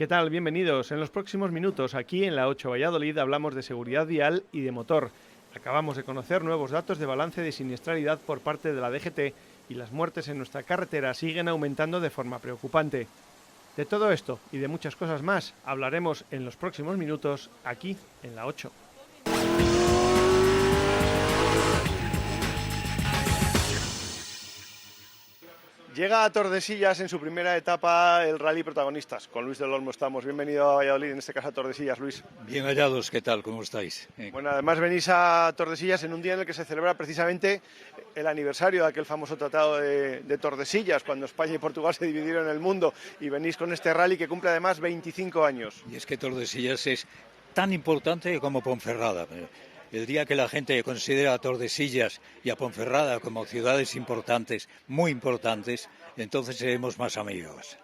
¿qué tal? Bienvenidos. En los próximos minutos, aquí en la 8 Valladolid, hablamos de seguridad vial y de motor. Acabamos de conocer nuevos datos de balance de siniestralidad por parte de la DGT y las muertes en nuestra carretera siguen aumentando de forma preocupante. De todo esto y de muchas cosas más hablaremos en los próximos minutos, aquí en la 8. Llega a Tordesillas en su primera etapa el Rally Protagonistas. Con Luis del Olmo estamos. Bienvenido a Valladolid, en este caso a Tordesillas, Luis. Bien hallados, ¿qué tal? ¿Cómo estáis? Bueno, además venís a Tordesillas en un día en el que se celebra precisamente el aniversario de aquel famoso tratado de Tordesillas, cuando España y Portugal se dividieron en el mundo, y venís con este rally que cumple además 25 años. Y es que Tordesillas es tan importante como Ponferrada. El día que la gente considera a Tordesillas y a Ponferrada como ciudades importantes, muy importantes, entonces seremos más amigos.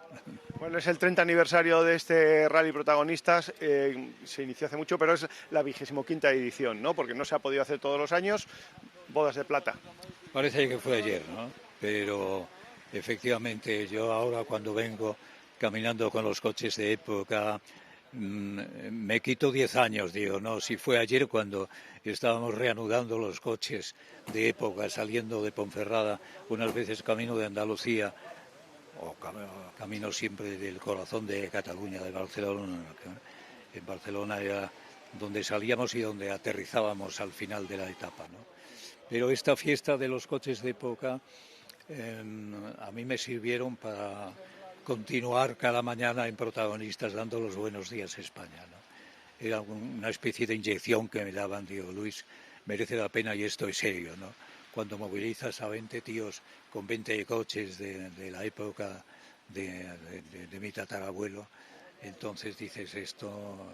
Bueno, es el 30 aniversario de este Rally Protagonistas, se inició hace mucho, pero es la 25ª edición, ¿no? Porque no se ha podido hacer todos los años, bodas de plata. Parece que fue ayer, ¿no? Pero efectivamente yo ahora cuando vengo caminando con los coches de época, me quito 10 años, digo, no, si fue ayer cuando estábamos reanudando los coches de época, saliendo de Ponferrada, unas veces camino de Andalucía, o camino siempre del corazón de Cataluña, de Barcelona. En Barcelona era donde salíamos y donde aterrizábamos al final de la etapa, ¿no? Pero esta fiesta de los coches de época a mí me sirvieron para continuar cada mañana en Protagonistas dando los buenos días a España, ¿no? Era una especie de inyección que me daban, digo, Luis, merece la pena y esto es serio, ¿no? Cuando movilizas a 20 tíos con 20 coches de la época de mi tatarabuelo, entonces dices, esto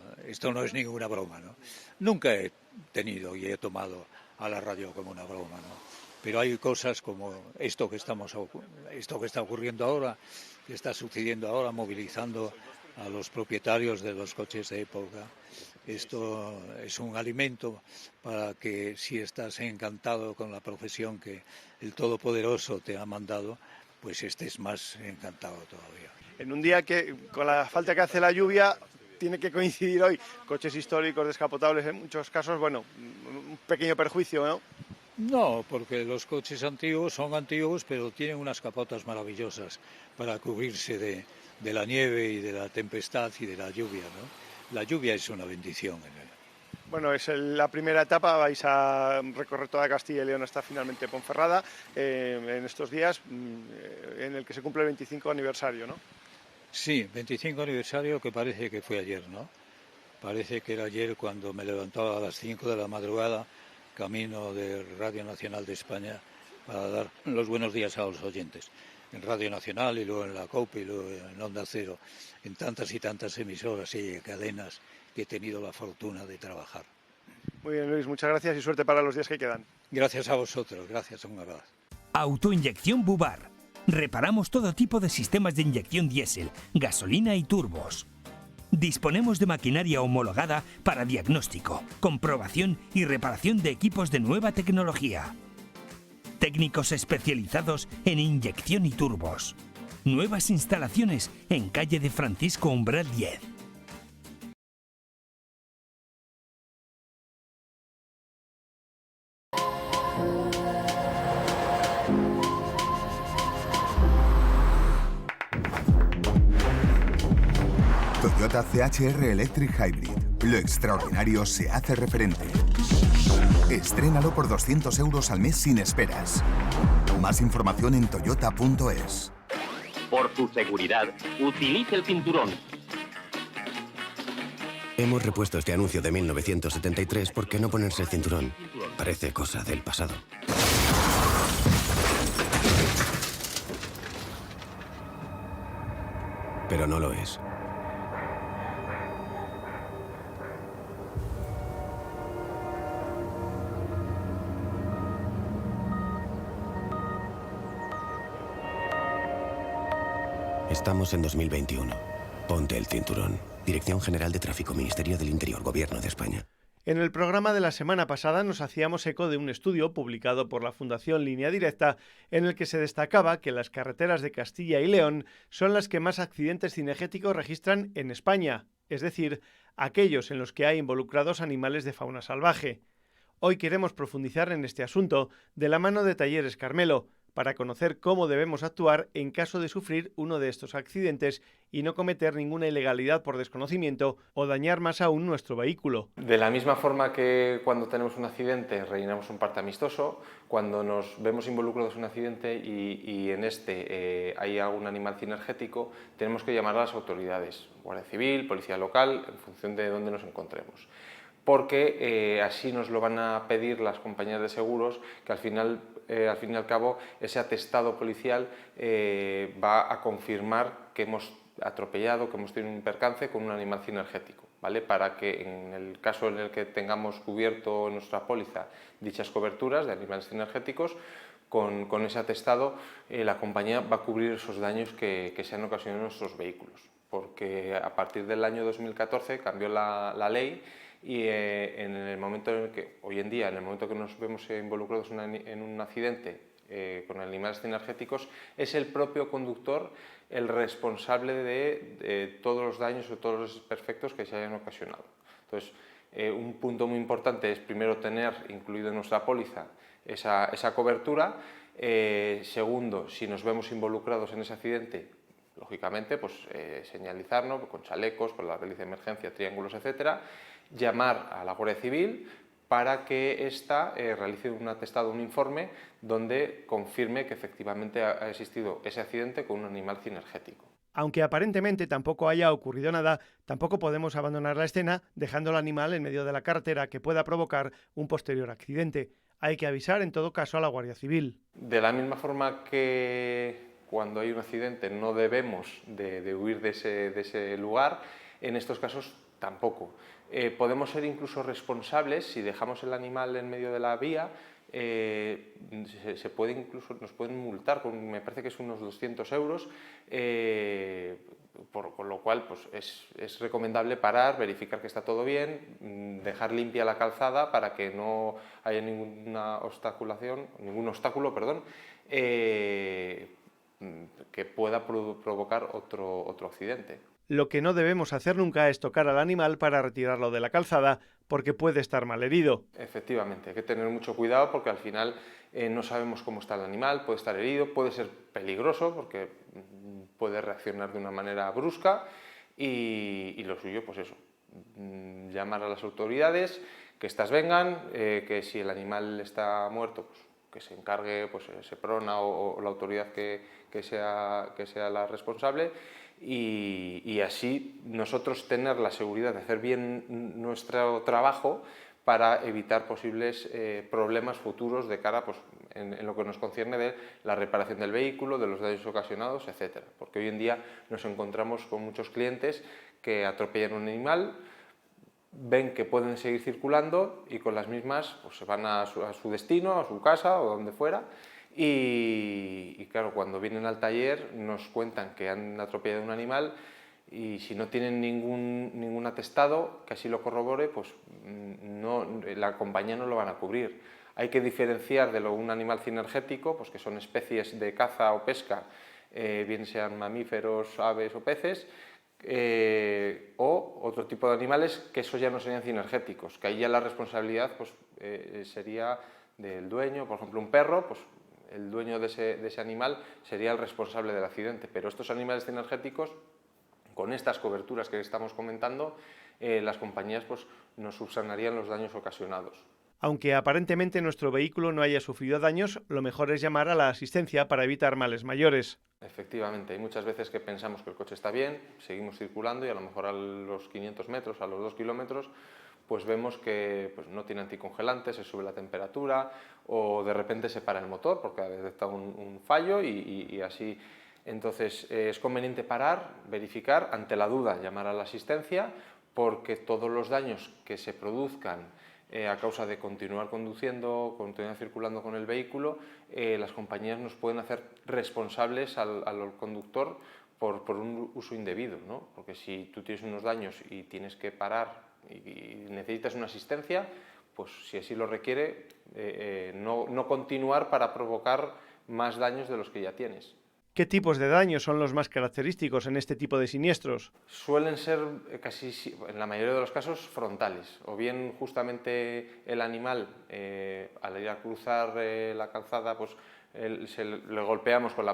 no es ninguna broma, ¿no? Nunca he tenido y he tomado a la radio como una broma, ¿no? Pero hay cosas como esto que está ocurriendo ahora, que está sucediendo ahora, movilizando a los propietarios de los coches de época. Esto es un alimento para que, si estás encantado con la profesión que el Todopoderoso te ha mandado, pues estés más encantado todavía. En un día que, con la falta que hace la lluvia, tiene que coincidir hoy coches históricos, descapotables, en muchos casos, bueno, un pequeño perjuicio, ¿no? No, porque los coches antiguos son antiguos, pero tienen unas capotas maravillosas para cubrirse de la nieve y de la tempestad y de la lluvia, ¿no? La lluvia es una bendición. Bueno, es la primera etapa, vais a recorrer toda Castilla y León hasta finalmente Ponferrada, en estos días, en el que se cumple el 25 aniversario, ¿no? Sí, 25 aniversario que parece que fue ayer, ¿no? Parece que era ayer cuando me levantaba a las 5 de la madrugada, camino de Radio Nacional de España, para dar los buenos días a los oyentes. En Radio Nacional y luego en la COPE y luego en Onda Cero, en tantas y tantas emisoras y cadenas que he tenido la fortuna de trabajar. Muy bien, Luis, muchas gracias y suerte para los días que quedan. Gracias a vosotros, gracias, un abrazo. Autoinyección Bubar. Reparamos todo tipo de sistemas de inyección diésel, gasolina y turbos. Disponemos de maquinaria homologada para diagnóstico, comprobación y reparación de equipos de nueva tecnología. Técnicos especializados en inyección y turbos. Nuevas instalaciones en calle de Francisco Umbral 10. Toyota CHR Electric Hybrid. Lo extraordinario se hace referente. Estrénalo por 200 euros al mes sin esperas. Más información en toyota.es. Por su seguridad, utilice el cinturón. Hemos repuesto este anuncio de 1973 porque no ponerse el cinturón parece cosa del pasado. Pero no lo es. Estamos en 2021. Ponte el cinturón. Dirección General de Tráfico, Ministerio del Interior, Gobierno de España. En el programa de la semana pasada nos hacíamos eco de un estudio publicado por la Fundación Línea Directa en el que se destacaba que las carreteras de Castilla y León son las que más accidentes cinegéticos registran en España, es decir, aquellos en los que hay involucrados animales de fauna salvaje. Hoy queremos profundizar en este asunto de la mano de Talleres Carmelo, para conocer cómo debemos actuar en caso de sufrir uno de estos accidentes y no cometer ninguna ilegalidad por desconocimiento o dañar más aún nuestro vehículo. De la misma forma que cuando tenemos un accidente rellenamos un parte amistoso, cuando nos vemos involucrados en un accidente y en este hay algún animal cinegético, tenemos que llamar a las autoridades, Guardia Civil, Policía Local, en función de dónde nos encontremos. Porque así nos lo van a pedir las compañías de seguros, que al fin y al cabo ese atestado policial va a confirmar que hemos atropellado, que hemos tenido un percance con un animal cinegético, ¿vale? Para que en el caso en el que tengamos cubierto en nuestra póliza dichas coberturas de animales cinegéticos, con ese atestado la compañía va a cubrir esos daños que se han ocasionado en nuestros vehículos. Porque a partir del año 2014 cambió la ley y en el momento en el que, hoy en día, en el momento que nos vemos involucrados en un accidente con animales cinegéticos, es el propio conductor el responsable de todos los daños o todos los desperfectos que se hayan ocasionado. Entonces, un punto muy importante es primero tener incluido en nuestra póliza esa cobertura. Segundo, si nos vemos involucrados en ese accidente, lógicamente, pues señalizarnos con chalecos, con la hélice de emergencia, triángulos, etcétera, llamar a la Guardia Civil para que ésta realice un atestado, un informe, donde confirme que efectivamente ha existido ese accidente con un animal cinegético. Aunque aparentemente tampoco haya ocurrido nada, tampoco podemos abandonar la escena dejando al animal en medio de la carretera que pueda provocar un posterior accidente. Hay que avisar en todo caso a la Guardia Civil. De la misma forma que cuando hay un accidente no debemos de huir de ese lugar, en estos casos tampoco. Podemos ser incluso responsables si dejamos el animal en medio de la vía. Nos pueden multar con, me parece que es unos 200 euros, con lo cual pues es recomendable parar, verificar que está todo bien, dejar limpia la calzada para que no haya ningún obstáculo, que pueda provocar otro accidente. Lo que no debemos hacer nunca es tocar al animal para retirarlo de la calzada, porque puede estar malherido. Efectivamente, hay que tener mucho cuidado porque al final no sabemos cómo está el animal, puede estar herido, puede ser peligroso porque puede reaccionar de una manera brusca y lo suyo, pues eso, llamar a las autoridades, que éstas vengan, que si el animal está muerto, pues que se encargue pues, Seprona o la autoridad que sea la responsable. Y así nosotros tener la seguridad de hacer bien nuestro trabajo para evitar posibles problemas futuros de cara pues, en lo que nos concierne de la reparación del vehículo, de los daños ocasionados, etc. Porque hoy en día nos encontramos con muchos clientes que atropellan un animal, ven que pueden seguir circulando y con las mismas pues, se van a su destino, a su casa o donde fuera. Y claro, cuando vienen al taller nos cuentan que han atropellado un animal y si no tienen ningún atestado que así lo corrobore, pues la compañía no lo van a cubrir. Hay que diferenciar de un animal cinegético, pues que son especies de caza o pesca, bien sean mamíferos, aves o peces, o otro tipo de animales que esos ya no serían cinegéticos, que ahí ya la responsabilidad pues, sería del dueño. Por ejemplo, un perro, pues el dueño de ese animal sería el responsable del accidente, pero estos animales cinegéticos, con estas coberturas que estamos comentando, las compañías pues, nos subsanarían los daños ocasionados. Aunque aparentemente nuestro vehículo no haya sufrido daños, lo mejor es llamar a la asistencia para evitar males mayores. Efectivamente, hay muchas veces que pensamos que el coche está bien, seguimos circulando y a lo mejor a los 500 metros, a los 2 kilómetros, pues vemos que pues, no tiene anticongelante, se sube la temperatura o de repente se para el motor porque ha detectado un fallo y así. Entonces es conveniente parar, verificar, ante la duda llamar a la asistencia, porque todos los daños que se produzcan a causa de continuar conduciendo, continuar circulando con el vehículo, las compañías nos pueden hacer responsables al conductor por un uso indebido, ¿no? Porque si tú tienes unos daños y tienes que parar y necesitas una asistencia, pues si así lo requiere, no continuar para provocar más daños de los que ya tienes. ¿Qué tipos de daños son los más característicos en este tipo de siniestros? Suelen ser casi, en la mayoría de los casos, frontales, o bien justamente el animal al ir a cruzar la calzada, pues le golpeamos con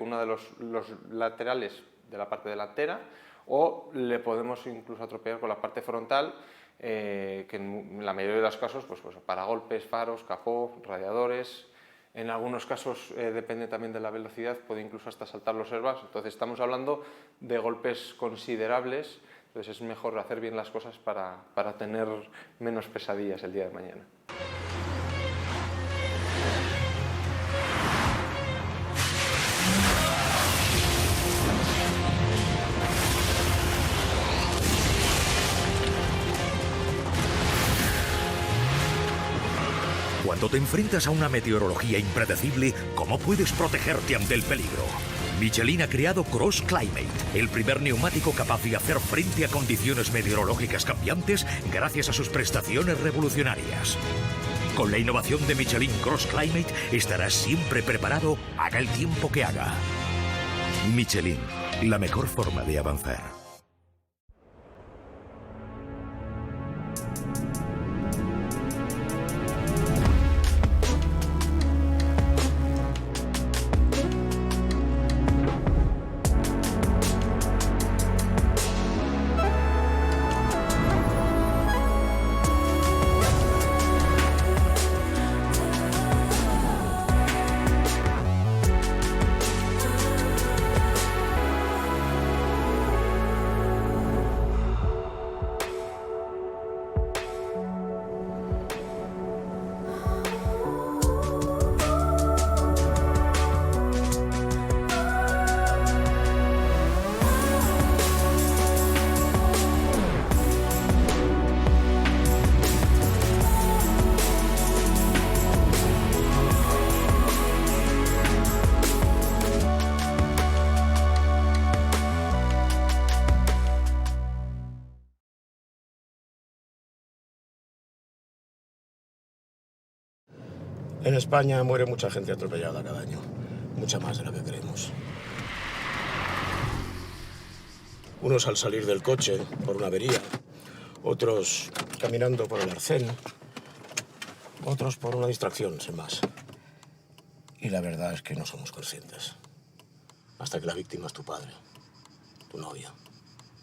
uno de los laterales de la parte delantera, o le podemos incluso atropellar con la parte frontal, que en la mayoría de los casos, pues paragolpes, faros, capó, radiadores. En algunos casos, depende también de la velocidad, puede incluso hasta saltar los airbags. Entonces estamos hablando de golpes considerables, entonces es mejor hacer bien las cosas para tener menos pesadillas el día de mañana. Cuando te enfrentas a una meteorología impredecible, ¿cómo puedes protegerte ante el peligro? Michelin ha creado Cross Climate, el primer neumático capaz de hacer frente a condiciones meteorológicas cambiantes gracias a sus prestaciones revolucionarias. Con la innovación de Michelin Cross Climate estarás siempre preparado, haga el tiempo que haga. Michelin, la mejor forma de avanzar. En España muere mucha gente atropellada cada año, mucha más de la que creemos. Unos al salir del coche por una avería, otros caminando por el arcén, otros por una distracción, sin más. Y la verdad es que no somos conscientes. Hasta que la víctima es tu padre, tu novia,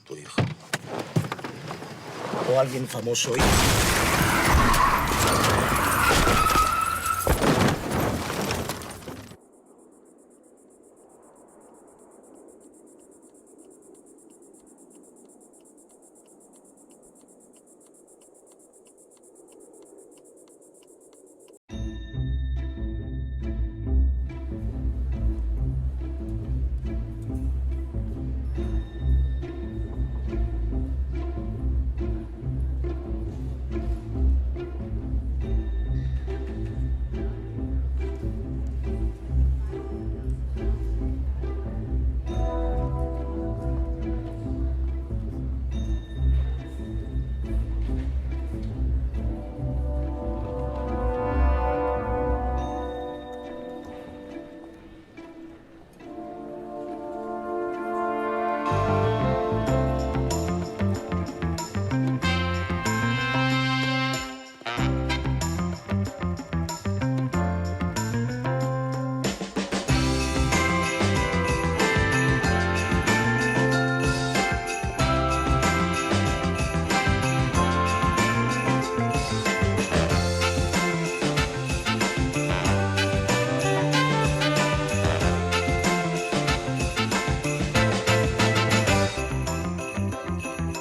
tu hijo. O alguien famoso y...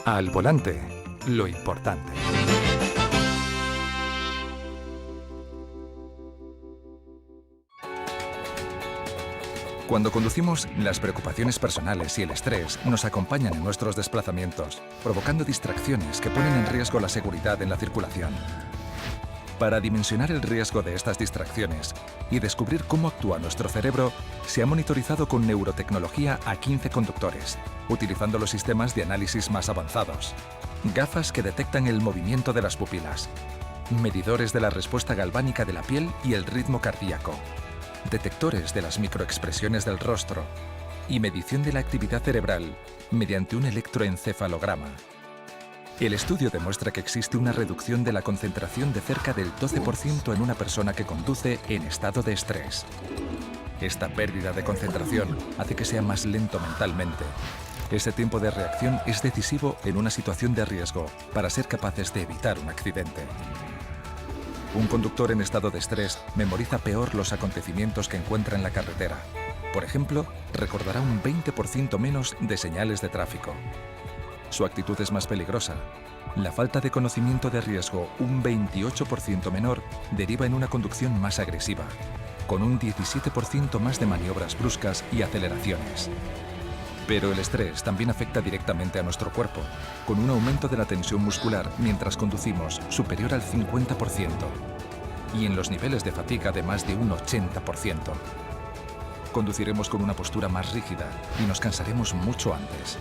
Al volante, lo importante. Cuando conducimos, las preocupaciones personales y el estrés nos acompañan en nuestros desplazamientos, provocando distracciones que ponen en riesgo la seguridad en la circulación. Para dimensionar el riesgo de estas distracciones, y descubrir cómo actúa nuestro cerebro, se ha monitorizado con neurotecnología a 15 conductores, utilizando los sistemas de análisis más avanzados. Gafas que detectan el movimiento de las pupilas, medidores de la respuesta galvánica de la piel y el ritmo cardíaco, detectores de las microexpresiones del rostro y medición de la actividad cerebral mediante un electroencefalograma. El estudio demuestra que existe una reducción de la concentración de cerca del 12% en una persona que conduce en estado de estrés. Esta pérdida de concentración hace que sea más lento mentalmente. Ese tiempo de reacción es decisivo en una situación de riesgo para ser capaces de evitar un accidente. Un conductor en estado de estrés memoriza peor los acontecimientos que encuentra en la carretera. Por ejemplo, recordará un 20% menos de señales de tráfico. Su actitud es más peligrosa. La falta de conocimiento de riesgo, un 28% menor, deriva en una conducción más agresiva, con un 17% más de maniobras bruscas y aceleraciones. Pero el estrés también afecta directamente a nuestro cuerpo, con un aumento de la tensión muscular mientras conducimos superior al 50% y en los niveles de fatiga de más de un 80%. Conduciremos con una postura más rígida y nos cansaremos mucho antes.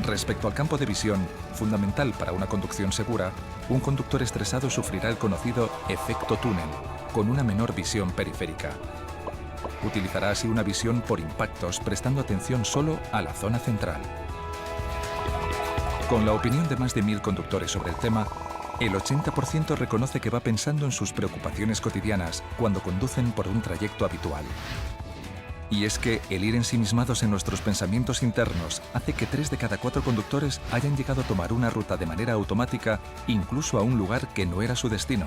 Respecto al campo de visión, fundamental para una conducción segura, un conductor estresado sufrirá el conocido efecto túnel, con una menor visión periférica. Utilizará así una visión por impactos, prestando atención solo a la zona central. Con la opinión de más de 1000 conductores sobre el tema, el 80% reconoce que va pensando en sus preocupaciones cotidianas cuando conducen por un trayecto habitual. Y es que el ir ensimismados en nuestros pensamientos internos hace que 3 de cada 4 conductores hayan llegado a tomar una ruta de manera automática, incluso a un lugar que no era su destino.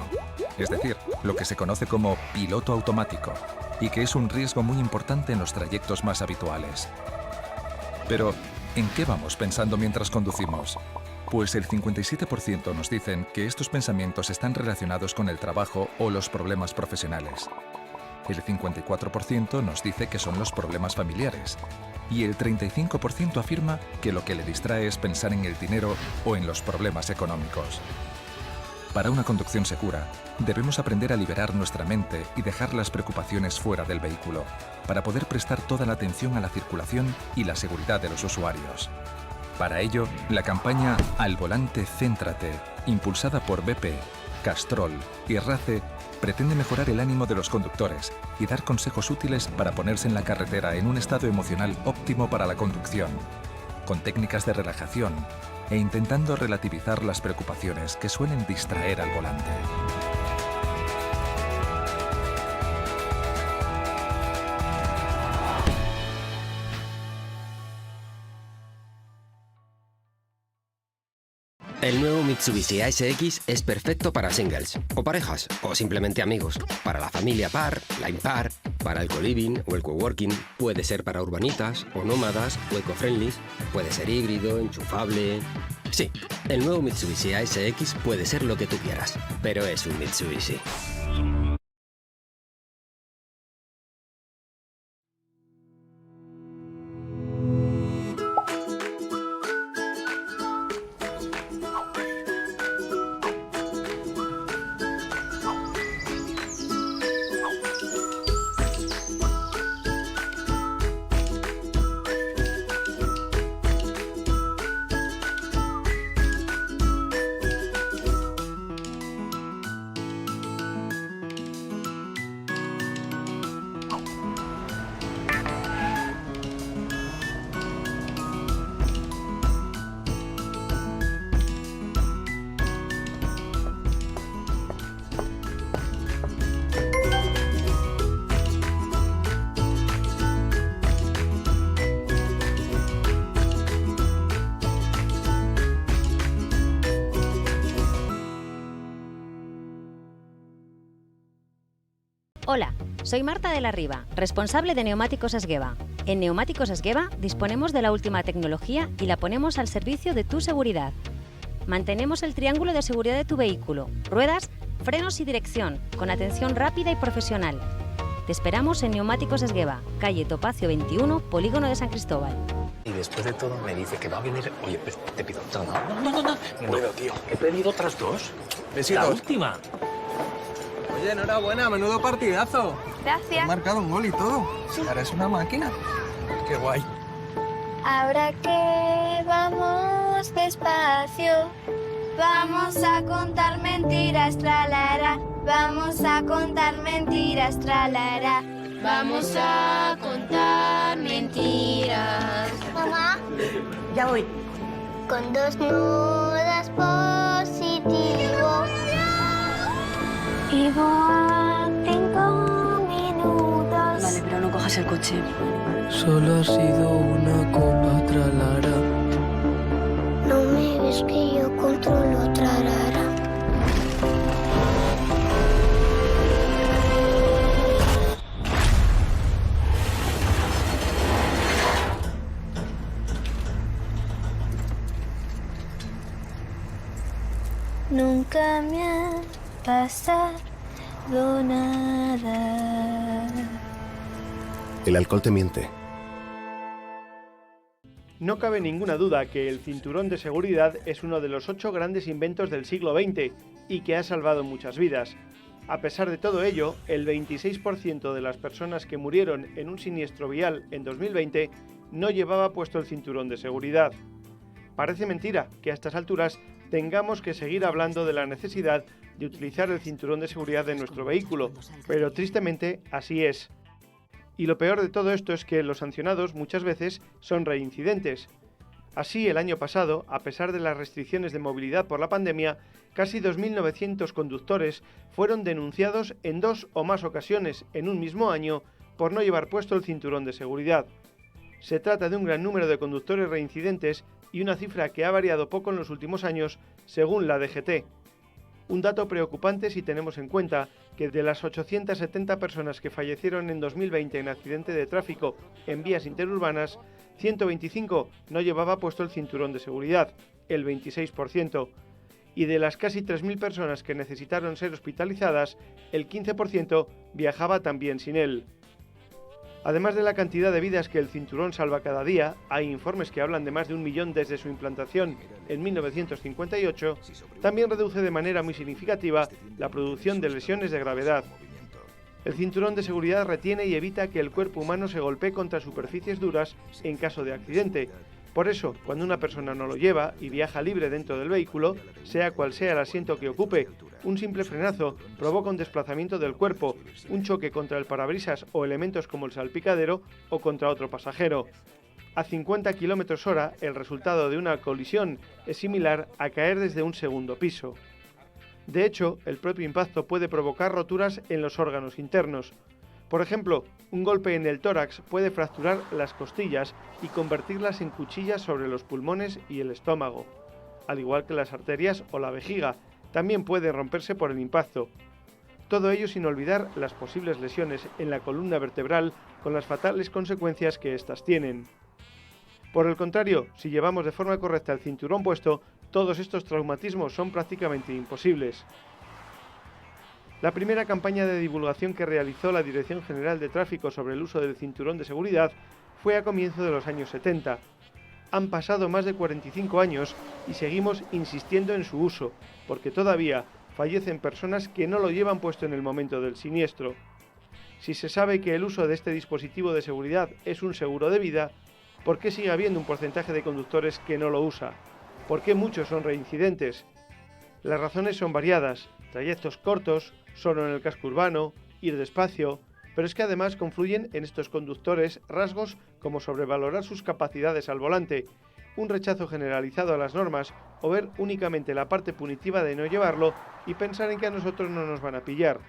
Es decir, lo que se conoce como piloto automático, y que es un riesgo muy importante en los trayectos más habituales. Pero, ¿en qué vamos pensando mientras conducimos? Pues el 57% nos dicen que estos pensamientos están relacionados con el trabajo o los problemas profesionales. El 54% nos dice que son los problemas familiares y el 35% afirma que lo que le distrae es pensar en el dinero o en los problemas económicos. Para una conducción segura, debemos aprender a liberar nuestra mente y dejar las preocupaciones fuera del vehículo, para poder prestar toda la atención a la circulación y la seguridad de los usuarios. Para ello, la campaña Al volante céntrate, impulsada por BP, Castrol y RACE, pretende mejorar el ánimo de los conductores y dar consejos útiles para ponerse en la carretera en un estado emocional óptimo para la conducción, con técnicas de relajación e intentando relativizar las preocupaciones que suelen distraer al volante. El nuevo Mitsubishi ASX es perfecto para singles, o parejas, o simplemente amigos. Para la familia par, la impar, para el co-living o el coworking. Puede ser para urbanitas, o nómadas, o eco-friendly. Puede ser híbrido, enchufable... Sí, el nuevo Mitsubishi ASX puede ser lo que tú quieras, pero es un Mitsubishi. Hola, soy Marta de la Riva, responsable de Neumáticos Esgueva. En Neumáticos Esgueva disponemos de la última tecnología y la ponemos al servicio de tu seguridad. Mantenemos el triángulo de seguridad de tu vehículo, ruedas, frenos y dirección, con atención rápida y profesional. Te esperamos en Neumáticos Esgueva, calle Topacio 21, Polígono de San Cristóbal. Y después de todo me dice que va a venir... Oye, pues te pido... No. Bueno, tío, he pedido otras 2. Besitos. La última. Oye, enhorabuena, menudo partidazo. Gracias. Has marcado un gol y todo. Sí. Ahora es una máquina. Qué guay. Ahora que vamos despacio, vamos a contar mentiras, tralara. Vamos a contar mentiras, tralara. Vamos a contar mentiras. Mamá, ya voy. Con 2 nudas positivo. Vivo a 5 minutos. Vale, pero no cojas el coche. Solo ha sido una copa, tralara. No me ves que yo controlo, tralara. Nunca me ha pasado nada. El alcohol te miente. No cabe ninguna duda que el cinturón de seguridad es uno de los 8 grandes inventos del siglo XX y que ha salvado muchas vidas. A pesar de todo ello, el 26% de las personas que murieron en un siniestro vial en 2020 no llevaba puesto el cinturón de seguridad. Parece mentira que a estas alturas tengamos que seguir hablando de la necesidad de utilizar el cinturón de seguridad de nuestro vehículo, pero tristemente así es. Y lo peor de todo esto es que los sancionados muchas veces son reincidentes. Así, el año pasado, a pesar de las restricciones de movilidad por la pandemia, casi 2.900 conductores fueron denunciados en 2 o más ocasiones en un mismo año por no llevar puesto el cinturón de seguridad. Se trata de un gran número de conductores reincidentes y una cifra que ha variado poco en los últimos años, según la DGT. Un dato preocupante si tenemos en cuenta que de las 870 personas que fallecieron en 2020 en accidente de tráfico en vías interurbanas, 125 no llevaba puesto el cinturón de seguridad, el 26%, y de las casi 3.000 personas que necesitaron ser hospitalizadas, el 15% viajaba también sin él. Además de la cantidad de vidas que el cinturón salva cada día, hay informes que hablan de más de 1 millón desde su implantación en 1958, también reduce de manera muy significativa la producción de lesiones de gravedad. El cinturón de seguridad retiene y evita que el cuerpo humano se golpee contra superficies duras en caso de accidente. Por eso, cuando una persona no lo lleva y viaja libre dentro del vehículo, sea cual sea el asiento que ocupe, un simple frenazo provoca un desplazamiento del cuerpo, un choque contra el parabrisas o elementos como el salpicadero o contra otro pasajero. A 50 km/h, el resultado de una colisión es similar a caer desde un segundo piso. De hecho, el propio impacto puede provocar roturas en los órganos internos. Por ejemplo, un golpe en el tórax puede fracturar las costillas y convertirlas en cuchillas sobre los pulmones y el estómago. Al igual que las arterias o la vejiga, también puede romperse por el impacto. Todo ello sin olvidar las posibles lesiones en la columna vertebral con las fatales consecuencias que éstas tienen. Por el contrario, si llevamos de forma correcta el cinturón puesto, todos estos traumatismos son prácticamente imposibles. La primera campaña de divulgación que realizó la Dirección General de Tráfico sobre el uso del cinturón de seguridad fue a comienzos de los años 70. Han pasado más de 45 años y seguimos insistiendo en su uso, porque todavía fallecen personas que no lo llevan puesto en el momento del siniestro. Si se sabe que el uso de este dispositivo de seguridad es un seguro de vida, ¿por qué sigue habiendo un porcentaje de conductores que no lo usa? ¿Por qué muchos son reincidentes? Las razones son variadas: trayectos cortos, solo en el casco urbano, ir despacio, pero es que además confluyen en estos conductores rasgos como sobrevalorar sus capacidades al volante, un rechazo generalizado a las normas o ver únicamente la parte punitiva de no llevarlo y pensar en que a nosotros no nos van a pillar.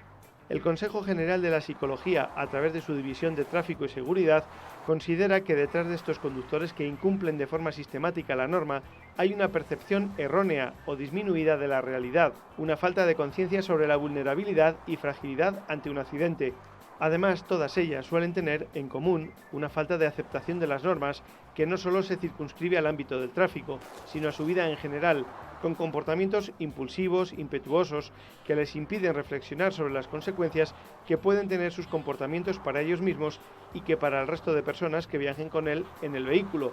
El Consejo General de la Psicología, a través de su División de Tráfico y Seguridad, considera que detrás de estos conductores que incumplen de forma sistemática la norma hay una percepción errónea o disminuida de la realidad, una falta de conciencia sobre la vulnerabilidad y fragilidad ante un accidente. Además, todas ellas suelen tener en común una falta de aceptación de las normas que no solo se circunscribe al ámbito del tráfico, sino a su vida en general, con comportamientos impulsivos, impetuosos, que les impiden reflexionar sobre las consecuencias que pueden tener sus comportamientos para ellos mismos y que para el resto de personas que viajen con él en el vehículo.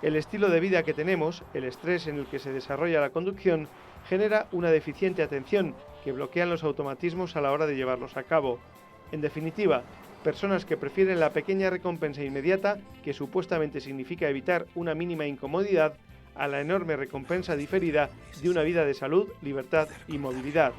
El estilo de vida que tenemos, el estrés en el que se desarrolla la conducción, genera una deficiente atención que bloquea los automatismos a la hora de llevarlos a cabo. En definitiva, personas que prefieren la pequeña recompensa inmediata, que supuestamente significa evitar una mínima incomodidad, a la enorme recompensa diferida de una vida de salud, libertad y movilidad.